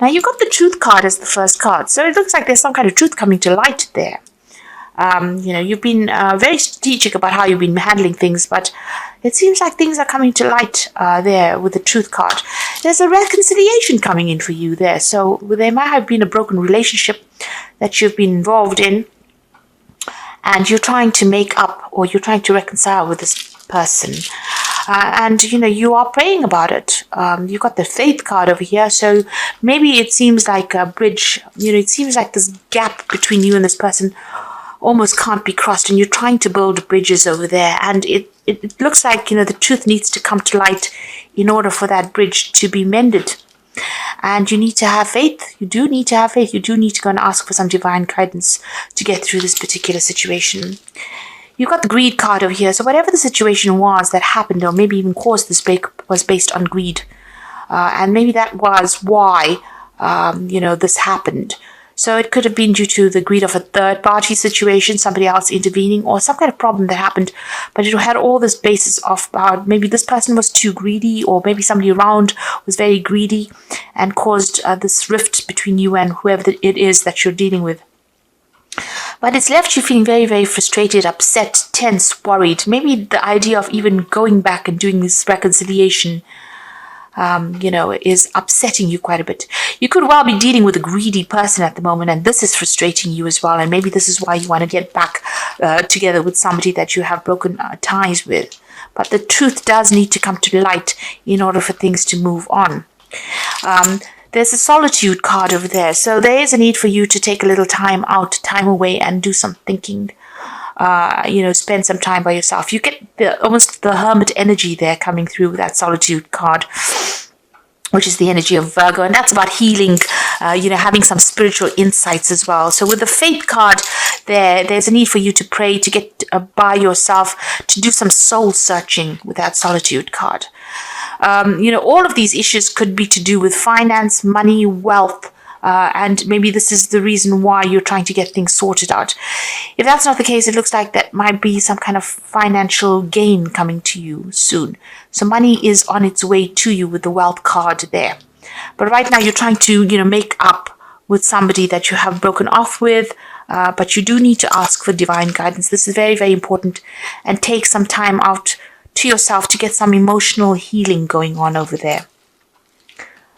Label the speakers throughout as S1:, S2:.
S1: Now you got the truth card as the first card. So it looks like there's some kind of truth coming to light there. You've been very strategic about how you've been handling things, but it seems like things are coming to light there with the truth card. There's a reconciliation coming in for you there. So there might have been a broken relationship that you've been involved in, and you're trying to make up, or you're trying to reconcile with this person. You are praying about it. You got the faith card over here. So maybe it seems like a bridge. It seems like this gap between you and this person almost can't be crossed, and you're trying to build bridges over there. And it looks like, the truth needs to come to light in order for that bridge to be mended. And you need to have faith. You do need to have faith. You do need to go and ask for some divine guidance to get through this particular situation. You've got the greed card over here. So whatever the situation was that happened, or maybe even caused this break, was based on greed. And maybe that was why, this happened. So it could have been due to the greed of a third-party situation, somebody else intervening, or some kind of problem that happened. But it had all this basis of maybe this person was too greedy, or maybe somebody around was very greedy and caused this rift between you and whoever it is that you're dealing with. But it's left you feeling very, very frustrated, upset, tense, worried. Maybe the idea of even going back and doing this reconciliation is upsetting you quite a bit. You could well be dealing with a greedy person at the moment, and this is frustrating you as well. And maybe this is why you want to get back together with somebody that you have broken ties with. But the truth does need to come to light in order for things to move on. There's a solitude card over there. So there is a need for you to take a little time out, time away, and do some thinking. Spend some time by yourself. You get almost the hermit energy there coming through with that solitude card, which is the energy of Virgo, and that's about healing, having some spiritual insights as well. So with the faith card there's a need for you to pray, to get by yourself, to do some soul searching with that solitude card. All of these issues could be to do with finance, money, wealth, and maybe this is the reason why you're trying to get things sorted out. If that's not the case, it looks like that might be some kind of financial gain coming to you soon. So money is on its way to you with the wealth card there. But right now you're trying to, make up with somebody that you have broken off with, but you do need to ask for divine guidance. This is very, very important, and take some time out to yourself to get some emotional healing going on over there.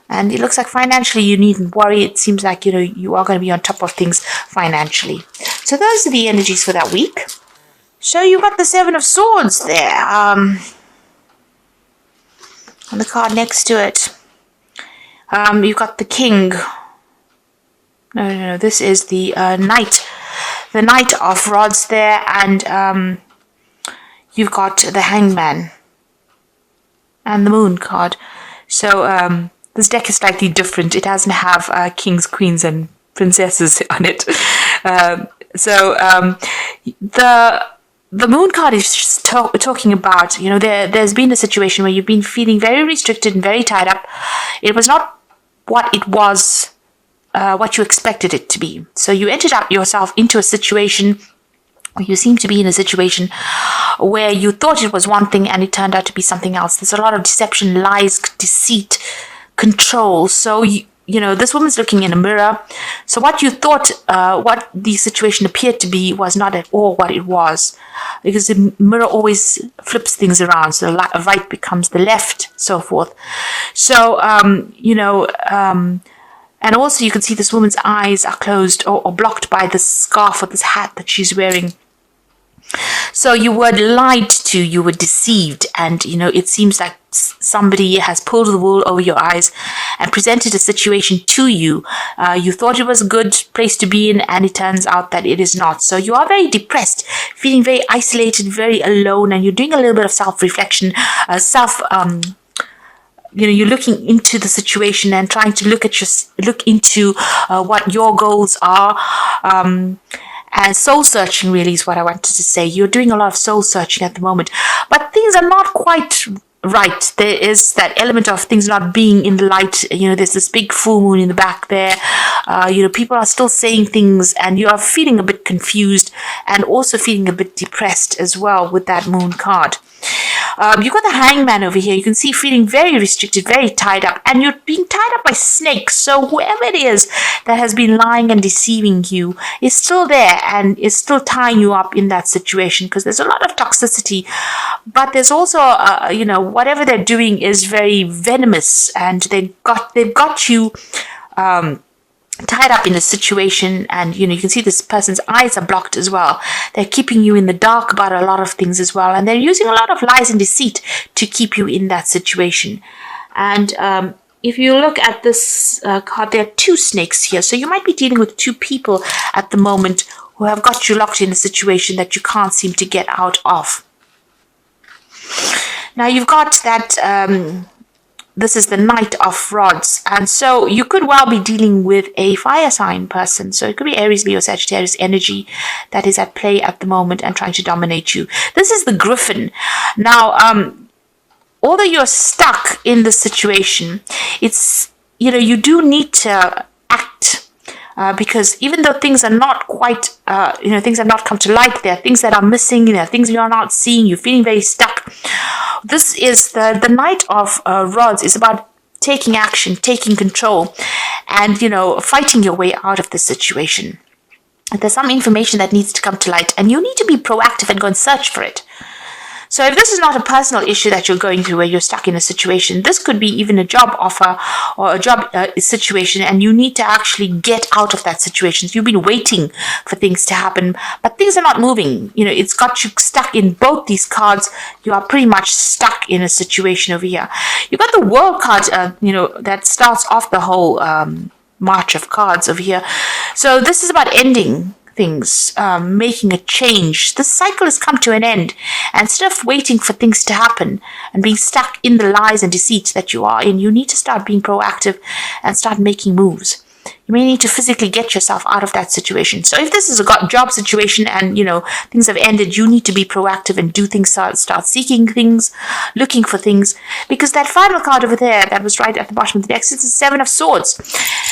S1: And it looks like financially you needn't worry. It seems like, you are going to be on top of things financially. So those are the energies for that week. So you got the Seven of Swords there. On the card next to it. You've got the King. No. This is the Knight. The Knight of Rods there. And you've got the Hangman. And the Moon card. So, this deck is slightly different. It doesn't have kings, queens, and princesses on it. The Moon card is just talking about, there's been a situation where you've been feeling very restricted and very tied up. It was not what it was, what you expected it to be. So you entered up yourself into a situation, or you seem to be in a situation where you thought it was one thing and it turned out to be something else. There's a lot of deception, lies, deceit, control. So this woman's looking in a mirror. So what you thought, what the situation appeared to be, was not at all what it was, because the mirror always flips things around. So the right becomes the left, so forth. So and also you can see this woman's eyes are closed or blocked by this scarf or this hat that she's wearing. So you were lied to, you were deceived, and it seems like somebody has pulled the wool over your eyes and presented a situation to you. You thought it was a good place to be in, and it turns out that it is not. So you are very depressed, feeling very isolated, very alone, and you're doing a little bit of self-reflection, you're looking into the situation and trying to look into what your goals are. And soul searching really is what I wanted to say. You're doing a lot of soul searching at the moment, but things are not quite right. There is that element of things not being in the light. There's this big full moon in the back there. People are still saying things and you are feeling a bit confused and also feeling a bit depressed as well with that moon card. You've got the hangman over here. You can see feeling very restricted, very tied up, and you're being tied up by snakes. So whoever it is that has been lying and deceiving you is still there and is still tying you up in that situation, because there's a lot of toxicity. But there's also, whatever they're doing is very venomous, and they've got you tied up in a situation, and you can see this person's eyes are blocked as well. They're keeping you in the dark about a lot of things as well, and they're using a lot of lies and deceit to keep you in that situation. And if you look at this card, there are two snakes here, so you might be dealing with two people at the moment who have got you locked in a situation that you can't seem to get out of. Now you've got that this is the Knight of Rods, and so you could well be dealing with a fire sign person. So it could be Aries, Leo, Sagittarius energy that is at play at the moment and trying to dominate you. This is the Griffin. Now, although you're stuck in the situation, it's, you do need to act. Because even though things are not quite, things have not come to light, there are things that are missing, there are things you're not seeing, you're feeling very stuck. This is the Knight of Rods is about taking action, taking control, and, fighting your way out of the situation. There's some information that needs to come to light, and you need to be proactive and go and search for it. So if this is not a personal issue that you're going through where you're stuck in a situation, this could be even a job offer or a job situation, and you need to actually get out of that situation. So you've been waiting for things to happen, but things are not moving. It's got you stuck in both these cards. You are pretty much stuck in a situation over here. You've got the World card, that starts off the whole march of cards over here. So this is about ending things, making a change. This cycle has come to an end, and instead of waiting for things to happen and being stuck in the lies and deceit that you are in, you need to start being proactive and start making moves. You may need to physically get yourself out of that situation. So if this is a job situation and, things have ended, you need to be proactive and do things, start seeking things, looking for things, because that final card over there that was right at the bottom of the deck is the Seven of Swords.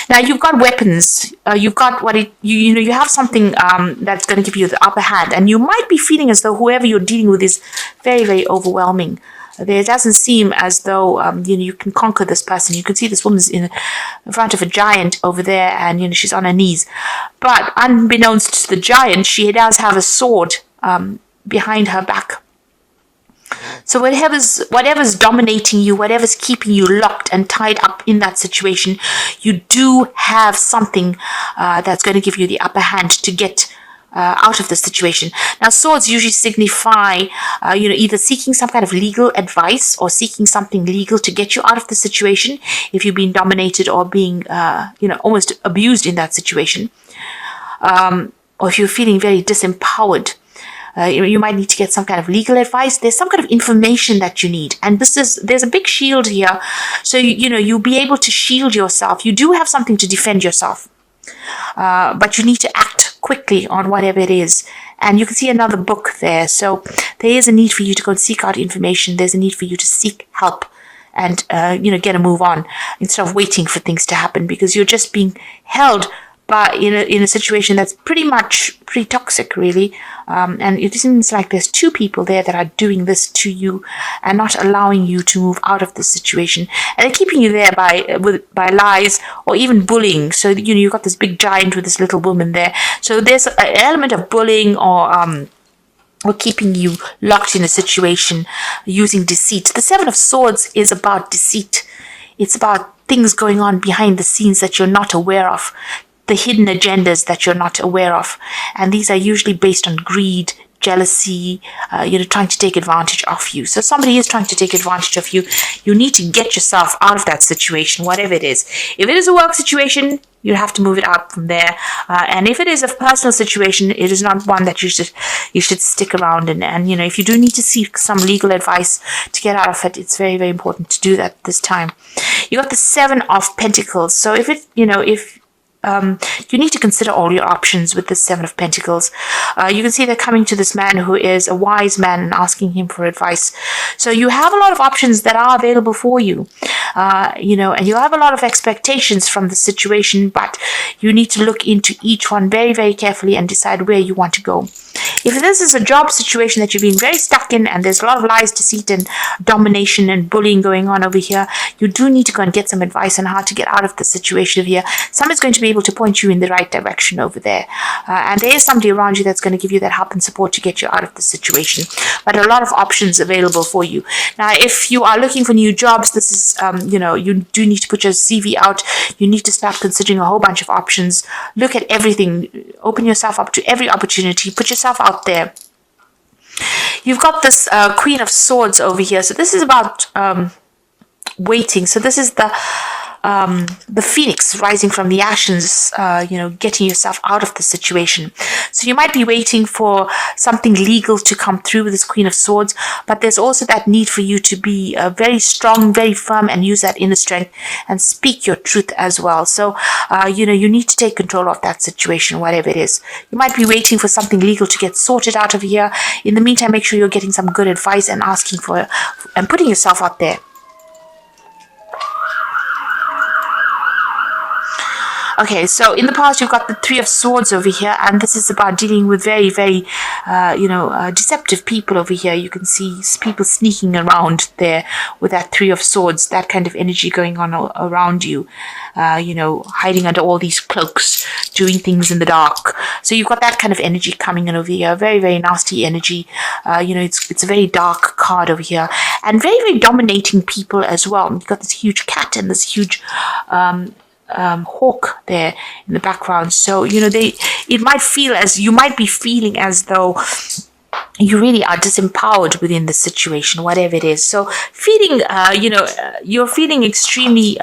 S1: Now you've got weapons, you've got you have something that's going to give you the upper hand, and you might be feeling as though whoever you're dealing with is very, very overwhelming. It doesn't seem as though you can conquer this person. You can see this woman's in front of a giant over there, and she's on her knees. But unbeknownst to the giant, she does have a sword behind her back. So whatever's dominating you, whatever's keeping you locked and tied up in that situation, you do have something that's going to give you the upper hand to get out of the situation. Now, swords usually signify, either seeking some kind of legal advice or seeking something legal to get you out of the situation if you've been dominated or being, almost abused in that situation. Or if you're feeling very disempowered, you might need to get some kind of legal advice. There's some kind of information that you need. And there's a big shield here. So, you'll be able to shield yourself. You do have something to defend yourself. But you need to act quickly on whatever it is. And you can see another book there. So there is a need for you to go and seek out information. There's a need for you to seek help and, get a move on instead of waiting for things to happen, because you're just being held in a situation that's pretty toxic, really. And it seems like there's two people there that are doing this to you and not allowing you to move out of this situation. And they're keeping you there by lies or even bullying. So, you've got this big giant with this little woman there. So there's an element of bullying or keeping you locked in a situation using deceit. The Seven of Swords is about deceit. It's about things going on behind the scenes that you're not aware of. The hidden agendas that you're not aware of. And these are usually based on greed, jealousy, trying to take advantage of you. So somebody is trying to take advantage of you. You need to get yourself out of that situation, whatever it is. If it is a work situation, you have to move it out from there. And if it is a personal situation, it is not one that you should stick around in. And, if you do need to seek some legal advice to get out of it, it's very, very important to do that this time. You got the Seven of Pentacles. So if you need to consider all your options with the Seven of Pentacles. You can see they're coming to this man who is a wise man and asking him for advice. So you have a lot of options that are available for you, and you have a lot of expectations from the situation, but you need to look into each one very, very carefully and decide where you want to go. If this is a job situation that you've been very stuck in and there's a lot of lies, deceit, and domination and bullying going on over here, you do need to go and get some advice on how to get out of the situation over here. Someone's going to be able to point you in the right direction over there. And there is somebody around you that's going to give you that help and support to get you out of the situation. But a lot of options available for you. Now, if you are looking for new jobs, this is, you do need to put your CV out. You need to start considering a whole bunch of options. Look at everything. Open yourself up to every opportunity. Put yourself out there. You've got this Queen of Swords over here. So this is about waiting. So this is the phoenix rising from the ashes, getting yourself out of the situation. So you might be waiting for something legal to come through with this Queen of Swords, but there's also that need for you to be very strong, very firm, and use that inner strength and speak your truth as well. So, you need to take control of that situation, whatever it is. You might be waiting for something legal to get sorted out of here. In the meantime, make sure you're getting some good advice and asking for and putting yourself out there. Okay, so in the past, you've got the Three of Swords over here, and this is about dealing with very, very, deceptive people over here. You can see people sneaking around there with that Three of Swords, that kind of energy going on around you, hiding under all these cloaks, doing things in the dark. So you've got that kind of energy coming in over here, very, very nasty energy. It's a very dark card over here, and very, very dominating people as well. You've got this huge cat and this huge hawk there in the background. So it might feel as you might be feeling as though you really are disempowered within the situation, whatever it is. So feeling you're feeling extremely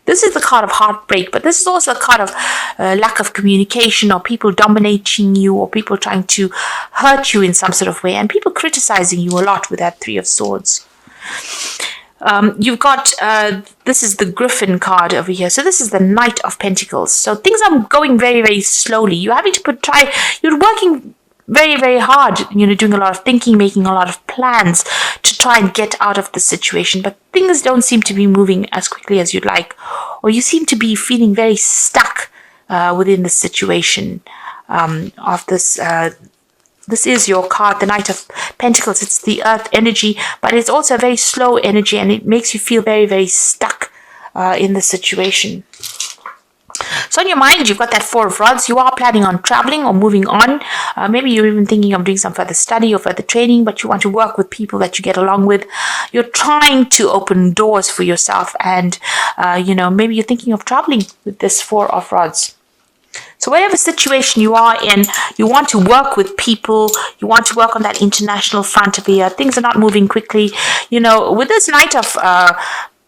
S1: this is the card of heartbreak, but this is also a card of lack of communication, or people dominating you, or people trying to hurt you in some sort of way, and people criticizing you a lot with that Three of Swords. You've got, this is the Griffin card over here. So this is the Knight of Pentacles. So things are going very, very slowly. You're having to you're working very, very hard, doing a lot of thinking, making a lot of plans to try and get out of the situation. But things don't seem to be moving as quickly as you'd like, or you seem to be feeling very stuck within the situation of this. This is your card, the Knight of Pentacles. It's the earth energy, but it's also a very slow energy, and it makes you feel very, very stuck in the situation. So in your mind, you've got that Four of Rods. You are planning on traveling or moving on. Maybe you're even thinking of doing some further study or further training, but you want to work with people that you get along with. You're trying to open doors for yourself, and maybe you're thinking of traveling with this Four of Rods. So whatever situation you are in, you want to work with people, you want to work on that international front of here. Things are not moving quickly. With this Knight of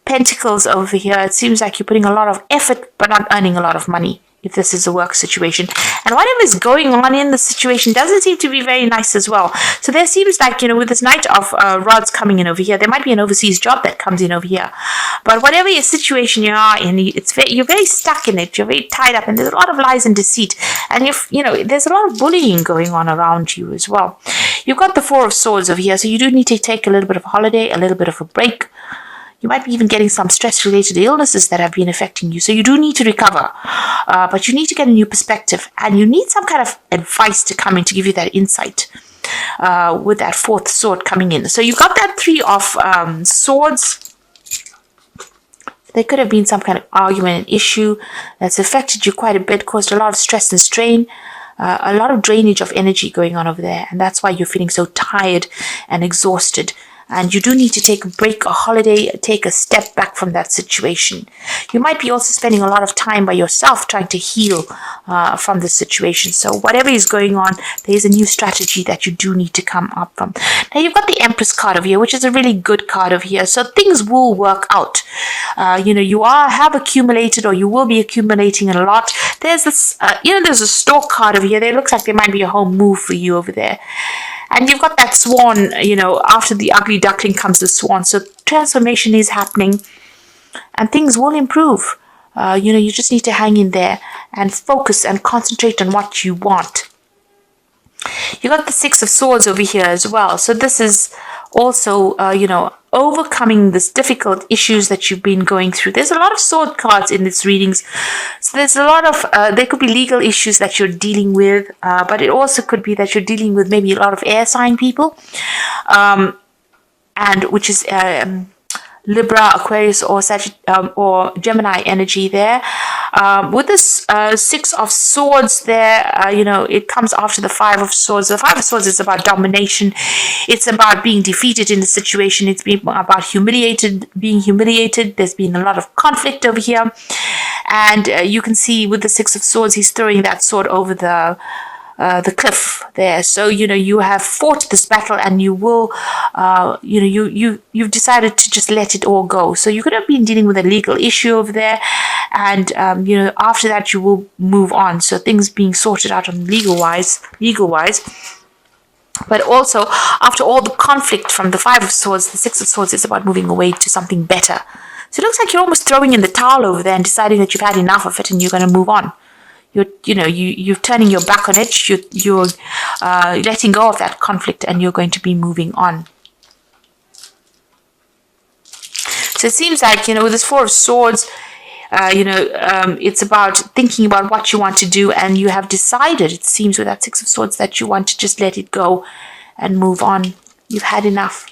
S1: Pentacles over here, it seems like you're putting a lot of effort but not earning a lot of money, if this is a work situation. And whatever is going on in the situation doesn't seem to be very nice as well. So there seems like, with this Knight of Rods coming in over here, there might be an overseas job that comes in over here. But whatever your situation you are in, you're very stuck in it. You're very tied up, and there's a lot of lies and deceit. And there's a lot of bullying going on around you as well. You've got the Four of Swords over here, so you do need to take a little bit of a holiday, a little bit of a break. You might be even getting some stress-related illnesses that have been affecting you. So you do need to recover. But you need to get a new perspective. And you need some kind of advice to come in to give you that insight with that fourth sword coming in. So you've got that Three of Swords. There could have been some kind of argument and issue that's affected you quite a bit, caused a lot of stress and strain. A lot of drainage of energy going on over there. And that's why you're feeling so tired and exhausted. And you do need to take a break, a holiday, take a step back from that situation. You might be also spending a lot of time by yourself trying to heal from this situation. So whatever is going on, there is a new strategy that you do need to come up from. Now you've got the Empress card over here, which is a really good card over here. So things will work out. You have accumulated, or you will be accumulating a lot. There's this, there's a Stork card over here. There looks like there might be a home move for you over there. And you've got that swan, after the ugly duckling comes the swan. So transformation is happening and things will improve. You just need to hang in there and focus and concentrate on what you want. You got the Six of Swords over here as well. So this is also, overcoming this difficult issues that you've been going through. There's a lot of sword cards in this readings. So there's a lot of, there could be legal issues that you're dealing with, but it also could be that you're dealing with maybe a lot of air sign people, and which is Libra, Aquarius, or or Gemini energy there. With this Six of Swords there, it comes after the Five of Swords. The Five of Swords is about domination. It's about being defeated in the situation. It's been about being humiliated. There's been a lot of conflict over here. And you can see with the Six of Swords, he's throwing that sword over the cliff there. So, you have fought this battle, and you will, you've decided to just let it all go. So you could have been dealing with a legal issue over there, and, after that you will move on. So things being sorted out on legal wise. But also, after all the conflict from the Five of Swords, the Six of Swords is about moving away to something better. So it looks like you're almost throwing in the towel over there and deciding that you've had enough of it and you're going to move on. You're turning your back on it. You're letting go of that conflict, and you're going to be moving on. So it seems like, with this Four of Swords, it's about thinking about what you want to do, and you have decided, it seems, with that Six of Swords, that you want to just let it go and move on. You've had enough.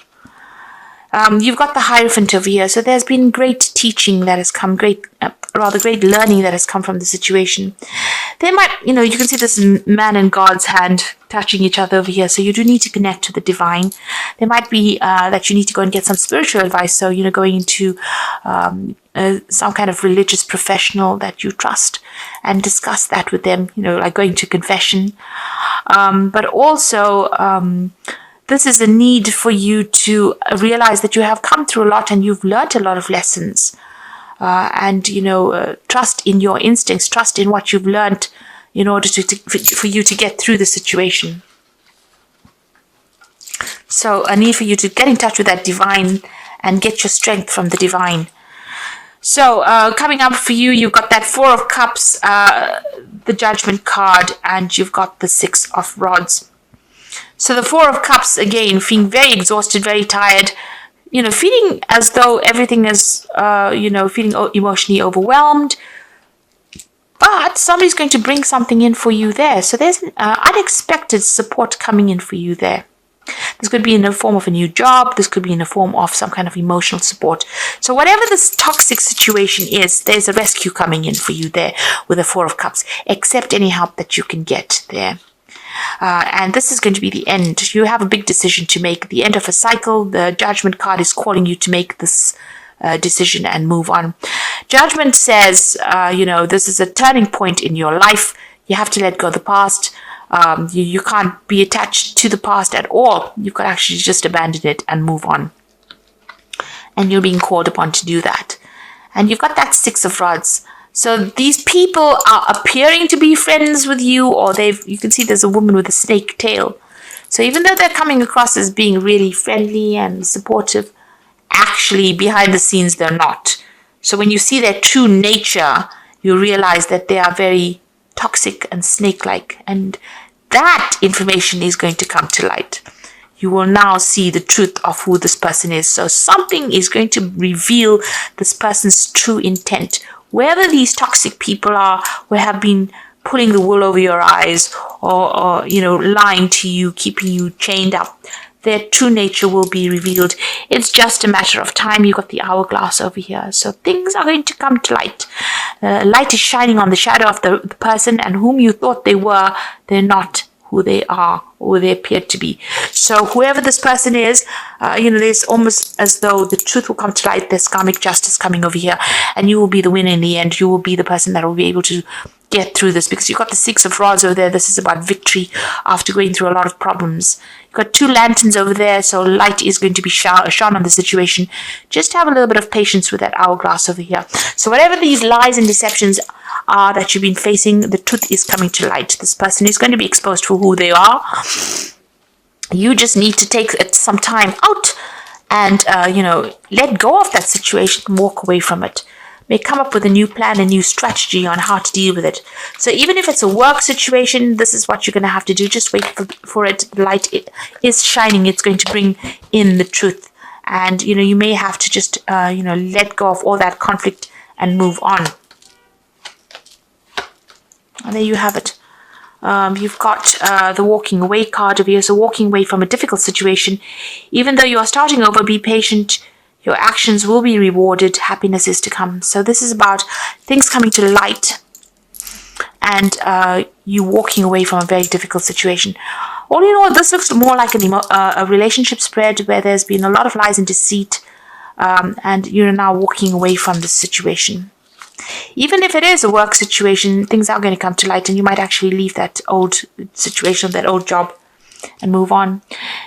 S1: You've got the Hierophant over here. So there's been great teaching that has come, great learning that has come from the situation. There might, you can see this man and God's hand touching each other over here. So you do need to connect to the divine. There might be that you need to go and get some spiritual advice. So, going into some kind of religious professional that you trust and discuss that with them, like going to confession. But also, this is a need for you to realize that you have come through a lot and you've learned a lot of lessons. And trust in your instincts, trust in what you've learned in order for you to get through the situation. So a need for you to get in touch with that divine and get your strength from the divine. So coming up for you, you've got that Four of Cups, the Judgment card, and you've got the Six of Rods. So the Four of Cups, again, feeling very exhausted, very tired, feeling as though everything is, feeling emotionally overwhelmed. But somebody's going to bring something in for you there. So there's unexpected support coming in for you there. This could be in the form of a new job. This could be in the form of some kind of emotional support. So whatever this toxic situation is, there's a rescue coming in for you there with the Four of Cups. Accept any help that you can get there. And this is going to be the end. You have a big decision to make. The end of a cycle. The Judgment card is calling you to make this decision and move on. Judgment says, this is a turning point in your life. You have to let go of the past. You can't be attached to the past at all. You can actually just abandon it and move on. And you're being called upon to do that. And you've got that Six of Rods. So these people are appearing to be friends with you, or you can see there's a woman with a snake tail. So even though they're coming across as being really friendly and supportive, actually behind the scenes they're not. So when you see their true nature, you realize that they are very toxic and snake-like, and that information is going to come to light. You will now see the truth of who this person is. So something is going to reveal this person's true intent. Wherever these toxic people are, who have been pulling the wool over your eyes, or lying to you, keeping you chained up, their true nature will be revealed. It's just a matter of time. You've got the hourglass over here. So things are going to come to light. Light is shining on the shadow of the person, and whom you thought they were, they're not who they are or they appear to be. So whoever this person is, there's almost as though the truth will come to light. There's karmic justice coming over here, and you will be the winner in the end. You will be the person that will be able to get through this, because you've got the Six of Rods over there. This is about victory after going through a lot of problems. You've got two lanterns over there, so light is going to be shone on the situation. Just have a little bit of patience with that hourglass over here. So whatever these lies and deceptions are that you've been facing, the truth is coming to light. This person is going to be exposed for who they are. You just need to take some time out and, let go of that situation and walk away from it. may come up with a new plan, a new strategy on how to deal with it. So even if it's a work situation, this is what you're going to have to do. Just wait for it. The light is shining. It's going to bring in the truth. And, you may have to just, let go of all that conflict and move on. And there you have it. You've got the walking away card over here. So walking away from a difficult situation. Even though you are starting over, be patient. Your actions will be rewarded. Happiness is to come. So this is about things coming to light and you walking away from a very difficult situation. All in all, this looks more like a relationship spread where there's been a lot of lies and deceit, and you're now walking away from the situation. Even if it is a work situation, things are going to come to light and you might actually leave that old situation, that old job, and move on.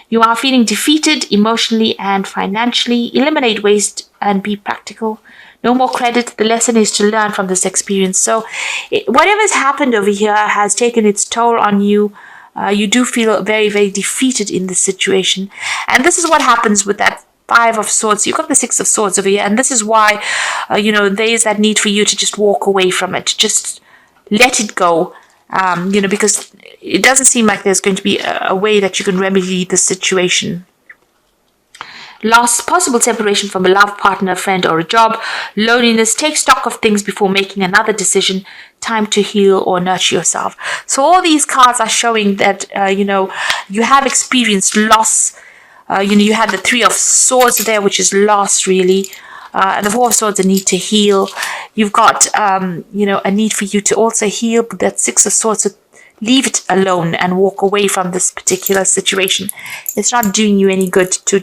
S1: You are feeling defeated emotionally and financially. Eliminate waste and be practical. No more credit. The lesson is to learn from this experience. So whatever's happened over here has taken its toll on you. You do feel very, very defeated in this situation. And this is what happens with that Five of Swords. You've got the Six of Swords over here. And this is why, there is that need for you to just walk away from it. Just let it go. Because it doesn't seem like there's going to be a way that you can remedy the situation. Loss, possible separation from a love partner, a friend, or a job. Loneliness, take stock of things before making another decision. Time to heal or nurture yourself. So all these cards are showing that, you have experienced loss. You had the Three of Swords there, which is loss, really. And the Four of Swords, a need to heal. You've got, a need for you to also heal. But that Six of Swords, so leave it alone and walk away from this particular situation. It's not doing you any good to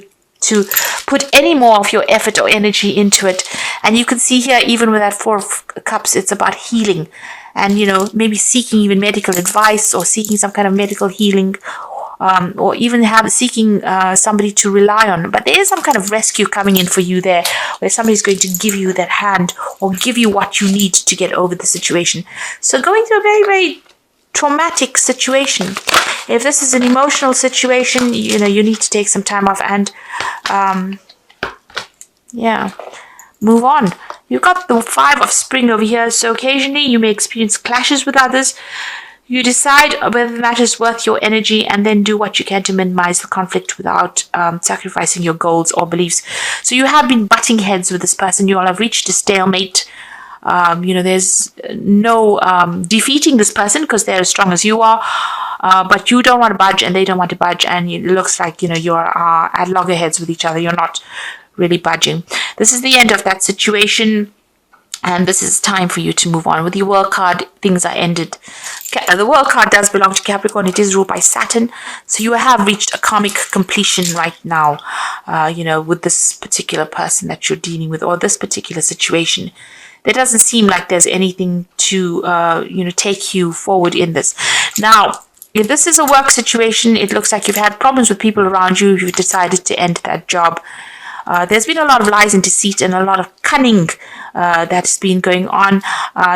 S1: put any more of your effort or energy into it. And you can see here, even with that Four of Cups, it's about healing. And, maybe seeking even medical advice or seeking some kind of medical healing. Or even seeking somebody to rely on. But there is some kind of rescue coming in for you there, where somebody's going to give you that hand or give you what you need to get over the situation. So going through a very, very traumatic situation. If this is an emotional situation, you need to take some time off and, move on. You've got the Five of Spring over here. So occasionally you may experience clashes with others. You decide whether the matter is worth your energy and then do what you can to minimize the conflict without sacrificing your goals or beliefs. So you have been butting heads with this person. You all have reached a stalemate. There's no defeating this person because they're as strong as you are. But you don't want to budge and they don't want to budge. And it looks like, you're at loggerheads with each other. You're not really budging. This is the end of that situation. And this is time for you to move on. With the World card, things are ended. The World card does belong to Capricorn. It is ruled by Saturn. So you have reached a karmic completion right now, with this particular person that you're dealing with or this particular situation. There doesn't seem like there's anything to, take you forward in this. Now, if this is a work situation, it looks like you've had problems with people around you. You've decided to end that job. There's been a lot of lies and deceit and a lot of cunning that's been going on.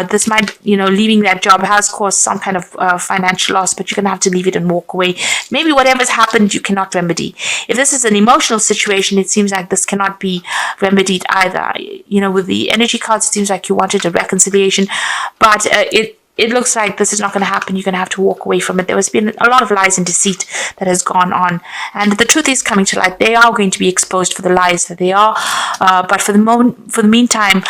S1: This might, leaving that job has caused some kind of financial loss, but you're going to have to leave it and walk away. Maybe whatever's happened, you cannot remedy. If this is an emotional situation, it seems like this cannot be remedied either. With the energy cards, it seems like you wanted a reconciliation, but it looks like this is not going to happen. You're going to have to walk away from it. There has been a lot of lies and deceit that has gone on. And the truth is coming to light. They are going to be exposed for the lies that they are. But for the meantime,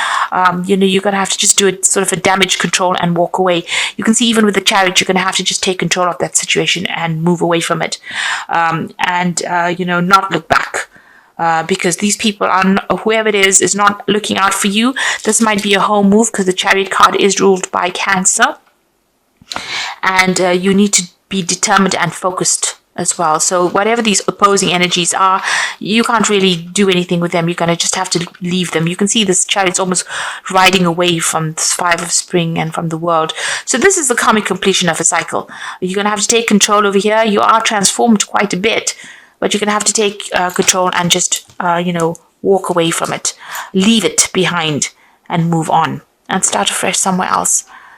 S1: you're going to have to just do it sort of a damage control and walk away. You can see even with the Chariot, you're going to have to just take control of that situation and move away from it. Not look back. Because these people whoever it is not looking out for you. This might be a home move because the Chariot card is ruled by Cancer. And you need to be determined and focused as well. So whatever these opposing energies are, you can't really do anything with them. You're going to just have to leave them. You can see this Chariot's almost riding away from this Five of Spring and from the world. So this is the karmic completion of a cycle. You're going to have to take control over here. You are transformed quite a bit. But you're going to have to take control and just, walk away from it. Leave it behind and move on and start afresh somewhere else.